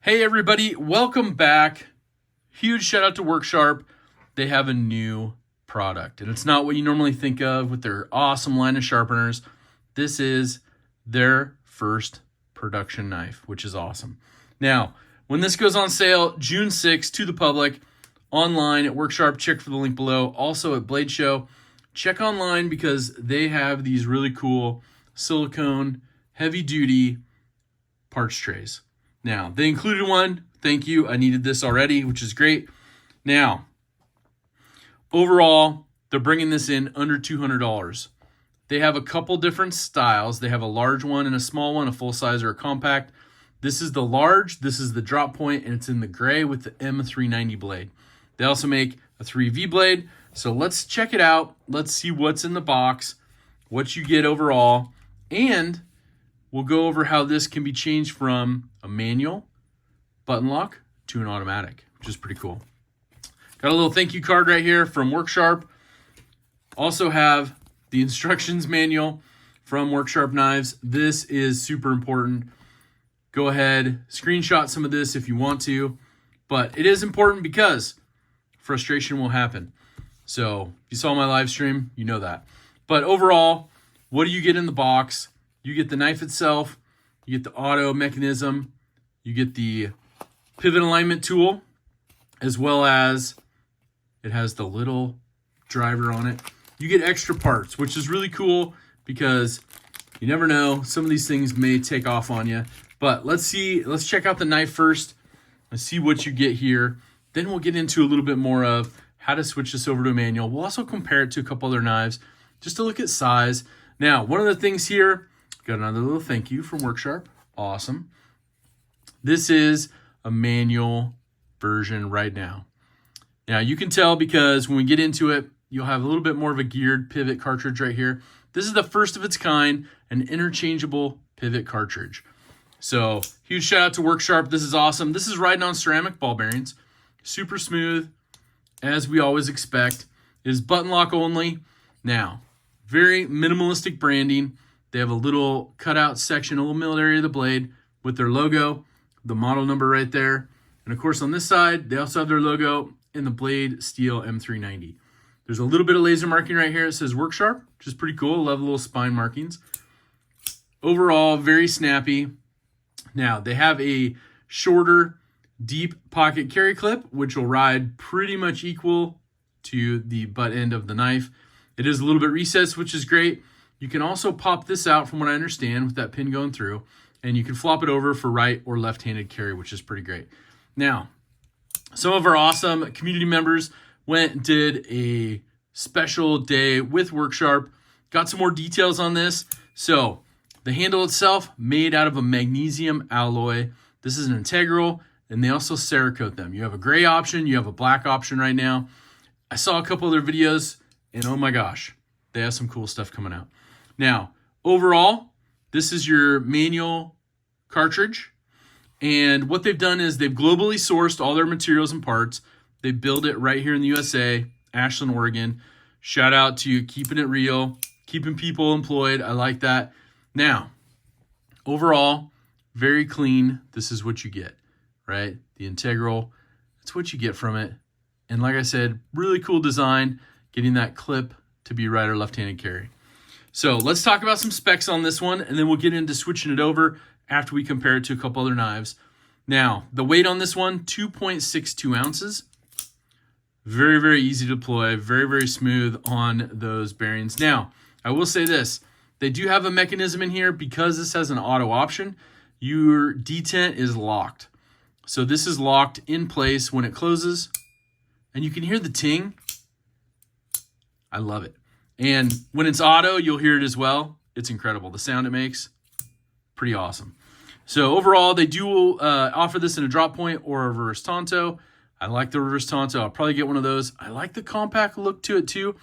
Hey everybody, welcome back. Huge shout out to Worksharp. They have a new product and it's not what you normally think of with their awesome line of sharpeners. This is their first production knife, which is awesome. Now, when this goes on sale June 6th to the public online at Worksharp, check for the link below. Also at Blade Show, check online because they have these really cool silicone heavy duty parts trays. Now, they included one. Thank you. I needed this already, which is great. Now, overall, they're bringing this in under $200. They have a couple different styles. They have a large one and a small one, a full size or a compact. This is the large, this is the drop point, and it's in the gray with the M390 blade. They also make a 3V blade. So let's check it out. Let's see what's in the box, what you get overall, and we'll go over how this can be changed from a manual button lock to an automatic, which is pretty cool. Got a little thank you card right here from Worksharp. Also have the instructions manual from Worksharp Knives. This is super important. Go ahead, screenshot some of this if you want to, but it is important because frustration will happen. So if you saw my live stream, you know that. But overall, what do you get in the box? You get the knife itself, you get the auto mechanism, you get the pivot alignment tool, as well as it has the little driver on it. You get extra parts, which is really cool because you never know, some of these things may take off on you. But let's check out the knife first and see what you get here. Then we'll get into a little bit more of how to switch this over to a manual. We'll also compare it to a couple other knives just to look at size. Now, one of the things here, got another little thank you from Worksharp. Awesome. This is a manual version right now. Now, you can tell because when we get into it, you'll have a little bit more of a geared pivot cartridge right here. This is the first of its kind, an interchangeable pivot cartridge. So, huge shout out to Worksharp. This is awesome. This is riding on ceramic ball bearings. Super smooth, as we always expect. It is button lock only. Now, very minimalistic branding. They have a little cutout section, a little middle area of the blade with their logo, the model number right there. And of course on this side, they also have their logo in the blade steel M390. There's a little bit of laser marking right here. It says Worksharp, which is pretty cool. I love the little spine markings. Overall, very snappy. Now, they have a shorter, deep pocket carry clip, which will ride pretty much equal to the butt end of the knife. It is a little bit recessed, which is great. You can also pop this out from what I understand with that pin going through, and you can flop it over for right or left-handed carry, which is pretty great. Now, some of our awesome community members went and did a special day with Worksharp, got some more details on this. So the handle itself made out of a magnesium alloy. This is an integral, and they also Cerakote them. You have a gray option, you have a black option right now. I saw a couple other videos, and oh my gosh, they have some cool stuff coming out. Now, overall, this is your manual cartridge. And what they've done is they've globally sourced all their materials and parts. They build it right here in the USA, Ashland, Oregon. Shout out to you, keeping it real, keeping people employed. I like that. Now, overall, very clean. This is what you get, right? The integral, that's what you get from it. And like I said, really cool design, getting that clip to be right or left-handed carry. So let's talk about some specs on this one, and then we'll get into switching it over after we compare it to a couple other knives. Now, the weight on this one, 2.62 ounces. Very, very easy to deploy, very, very smooth on those bearings. Now, I will say this. They do have a mechanism in here because this has an auto option. Your detent is locked. So this is locked in place when it closes, and you can hear the ting. I love it. And when it's auto, you'll hear it as well. It's incredible. The sound it makes, pretty awesome. So overall, they do offer this in a drop point or a reverse tanto. I like the reverse tanto. I'll probably get one of those. I like the compact look to it too.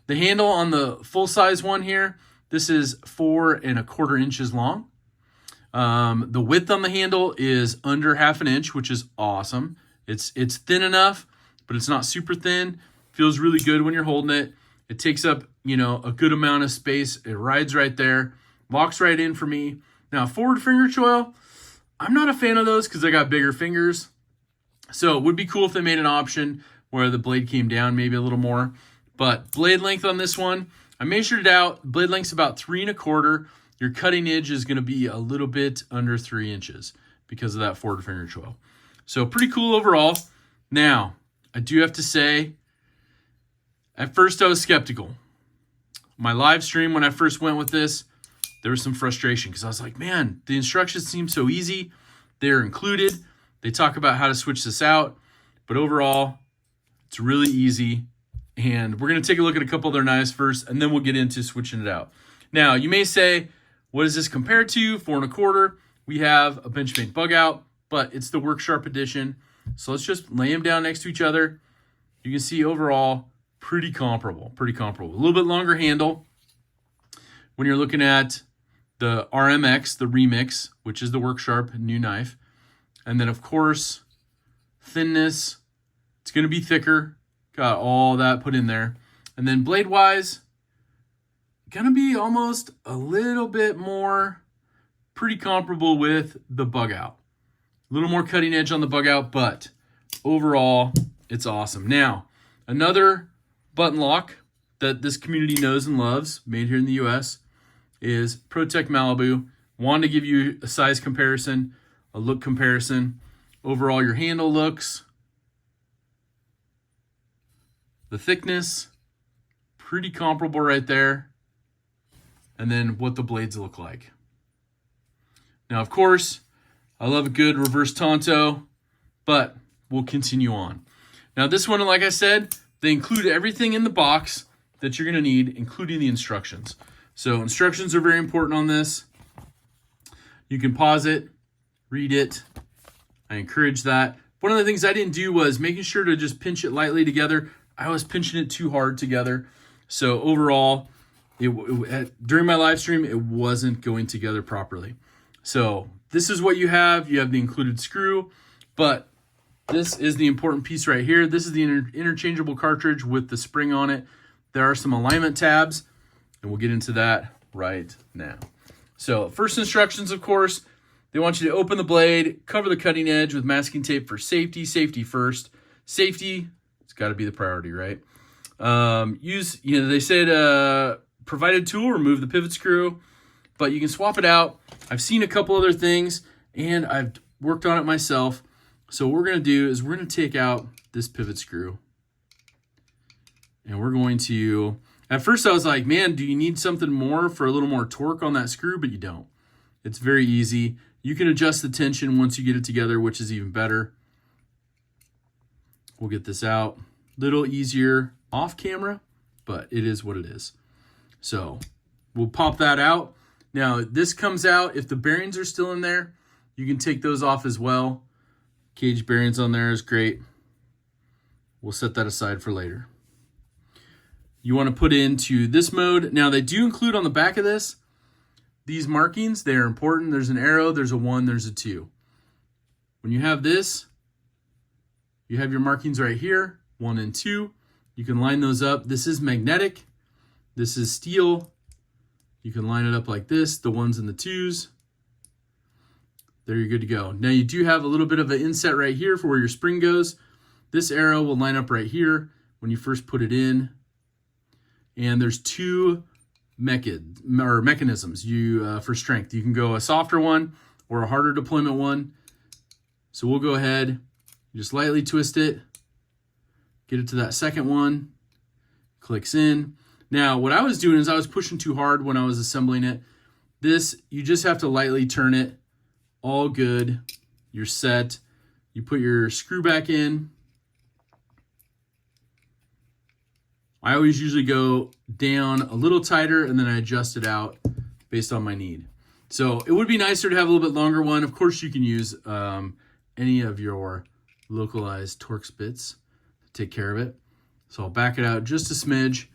The handle on the full size one here, this is 4¼ inches long. The width on the handle is under ½ inch, which is awesome. It's thin enough, but it's not super thin. Feels really good when you're holding it. It takes up, a good amount of space. It rides right there, locks right in for me. Now, forward finger choil, I'm not a fan of those because I got bigger fingers. So it would be cool if they made an option where the blade came down maybe a little more. But blade length on this one, I measured it out. Blade length's about 3 1/4. Your cutting edge is going to be a little bit under 3 inches because of that forward finger choil. So pretty cool overall. Now, I do have to say, at first I was skeptical. My live stream, when I first went with this, there was some frustration because I was like, man, the instructions seem so easy. They're included. They talk about how to switch this out. But overall, it's really easy. And we're going to take a look at a couple of their knives first, and then we'll get into switching it out. Now, you may say, what is this compared to? 4 1/4. We have a Benchmade bug out, but it's the Worksharp edition. So let's just lay them down next to each other. You can see overall, pretty comparable. A little bit longer handle when you're looking at the Rmx, the Remix, which is the Worksharp new knife. And then, of course, thinness. It's going to be thicker. Got all that put in there. And then blade-wise, going to be almost a little bit more, pretty comparable with the bug out. A little more cutting edge on the bug out, but overall, it's awesome. Now, another button lock that this community knows and loves, made here in the US, is ProTech Malibu. Wanted to give you a size comparison, a look comparison. Overall, your handle looks, the thickness, pretty comparable right there. And then what the blades look like. Now, of course, I love a good reverse Tonto, but we'll continue on. Now, this one, like I said, they include everything in the box that you're going to need, including the instructions. So instructions are very important on this. You can pause it, read it. I encourage that. One of the things I didn't do was making sure to just pinch it lightly together. I was pinching it too hard together. So overall, during my live stream, it wasn't going together properly. So this is what you have. You have the included screw, but this is the important piece right here. This is the interchangeable cartridge with the spring on it. There are some alignment tabs, and we'll get into that right now. So first instructions, of course, they want you to open the blade, cover the cutting edge with masking tape for safety. Safety first. Safety, it's got to be the priority, right? They said provided tool, remove the pivot screw, but you can swap it out. I've seen a couple other things, and I've worked on it myself. So what we're going to do is we're going to take out this pivot screw, and we're going to, at first I was like, man, do you need something more for a little more torque on that screw? But you don't. It's very easy. You can adjust the tension once you get it together, which is even better. We'll get this out. Little easier off camera, but it is what it is. So we'll pop that out. Now this comes out, if the bearings are still in there, you can take those off as well. Cage bearings on there is great. We'll set that aside for later. You want to put into this mode. Now they do include on the back of this, these markings, they are important. There's an arrow, there's a 1, there's a 2. When you have this, you have your markings right here, 1 and 2. You can line those up. This is magnetic. This is steel. You can line it up like this, the 1s and the 2s. There, you're good to go. Now you do have a little bit of an inset right here for where your spring goes. This arrow will line up right here when you first put it in. And there's 2 mechanisms for strength. You can go a softer one or a harder deployment one. So we'll go ahead, just lightly twist it, get it to that second one, clicks in. Now what I was doing is I was pushing too hard when I was assembling it. This, you just have to lightly turn it. All good. You're set. You put your screw back in. I always usually go down a little tighter and then I adjust it out based on my need. So it would be nicer to have a little bit longer one. Of course, you can use any of your localized Torx bits to take care of it. So I'll back it out just a smidge,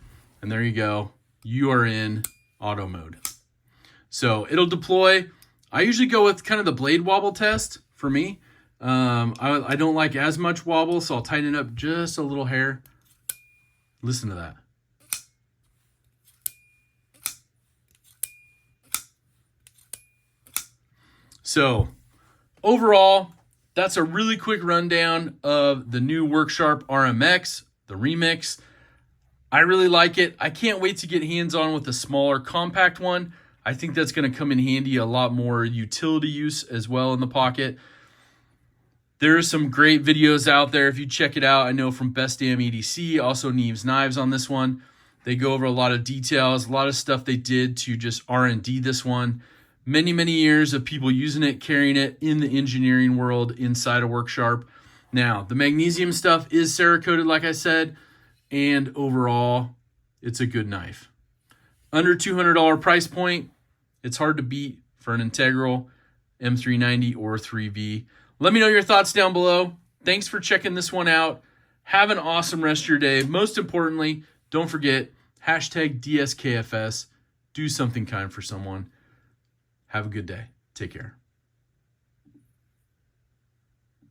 and there you go. You are in auto mode. So it'll deploy. I usually go with kind of the blade wobble test for me. I don't like as much wobble, so I'll tighten it up just a little hair. Listen to that. So overall, that's a really quick rundown of the new Worksharp Rmx, the Remix. I really like it. I can't wait to get hands-on with a smaller compact one. I think that's going to come in handy, a lot more utility use as well in the pocket. There are some great videos out there if you check it out. I know from Best Damn EDC, also Neves Knives on this one. They go over a lot of details, a lot of stuff they did to just R&D this one. Many, many years of people using it, carrying it in the engineering world inside of Worksharp. Now, the magnesium stuff is Cerakoted, like I said, and overall, it's a good knife. Under $200 price point, it's hard to beat for an integral M390 or 3V. Let me know your thoughts down below. Thanks for checking this one out. Have an awesome rest of your day. Most importantly, don't forget, #DSKFS. Do something kind for someone. Have a good day. Take care.